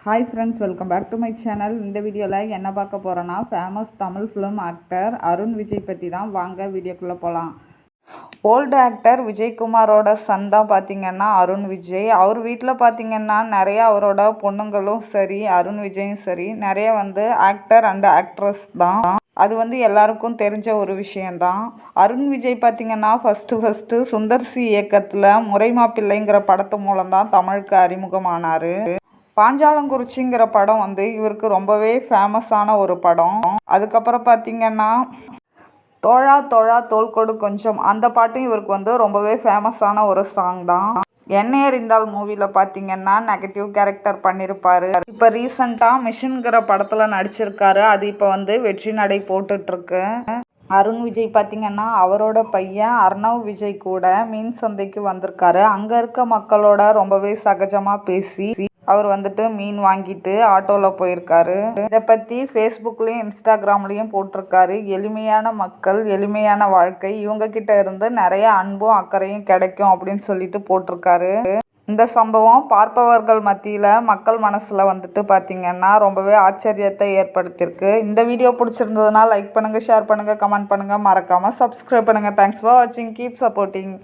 Hi friends, welcome back to my channel. இந்த வீடியோவில் என்ன பார்க்க போகிறோன்னா, famous Tamil film actor Arun Vijay பற்றி தான். வாங்க வீடியோக்குள்ளே போகலாம். ஓல்டு ஆக்டர் விஜயகுமாரோட சன் தான் பார்த்திங்கன்னா அருண் விஜய். அவர் வீட்டில் பார்த்திங்கன்னா நிறையா அவரோட பொண்ணுங்களும் சரி, அருண் விஜயும் சரி, நிறைய ஆக்டர் அண்ட் ஆக்ட்ரஸ் தான். அது எல்லாருக்கும் தெரிஞ்ச ஒரு விஷயந்தான். அருண் விஜய் பார்த்திங்கன்னா ஃபஸ்ட்டு சுந்தர் சி இயக்கத்தில் முறைமாப்பிள்ளைங்கிற படத்து மூலம்தான் தமிழுக்கு அறிமுகமானார். பாஞ்சாலங்குறிச்சிங்கிற படம் இவருக்கு ரொம்பவே ஃபேமஸான ஒரு படம். அதுக்கப்புறம் பார்த்திங்கன்னா தோழா தோழா தோள் கொடு கொஞ்சம், அந்த பாட்டும் இவருக்கு ரொம்பவே ஃபேமஸான ஒரு சாங் தான். என்னை அறிந்தால் மூவியில் பார்த்திங்கன்னா நெகட்டிவ் கேரக்டர் பண்ணியிருப்பார். இப்போ ரீசண்டாக மிஷின்கிற படத்தில் நடிச்சிருக்காரு. அது இப்போ வெற்றி நடை போட்டுட்ருக்கு. அருண் விஜய் பார்த்திங்கன்னா அவரோட பையன் அர்ணவ் விஜய் கூட மீன் சந்தைக்கு வந்திருக்காரு. அங்கே இருக்க மக்களோட ரொம்பவே சகஜமாக பேசி அவர் மீன் வாங்கிட்டு ஆட்டோவில் போயிருக்காரு. இதை பற்றி ஃபேஸ்புக்லேயும் இன்ஸ்டாகிராம்லேயும் போட்டிருக்காரு. எளிமையான மக்கள், எளிமையான வாழ்க்கை, இவங்கக்கிட்ட இருந்து நிறைய அன்பும் அக்கறையும் கிடைக்கும் அப்படின்னு சொல்லிட்டு போட்டிருக்காரு. இந்த சம்பவம் பார்ப்பவர்கள் மத்தியில், மக்கள் மனசில் பார்த்திங்கன்னா ரொம்பவே ஆச்சரியத்தை ஏற்படுத்தியிருக்கு. இந்த வீடியோ பிடிச்சிருந்ததுன்னா லைக் பண்ணுங்கள், ஷேர் பண்ணுங்கள், கமெண்ட் பண்ணுங்கள், மறக்காமல் சப்ஸ்கிரைப் பண்ணுங்கள். தேங்க்ஸ் ஃபார் வாட்சிங். Keep supporting.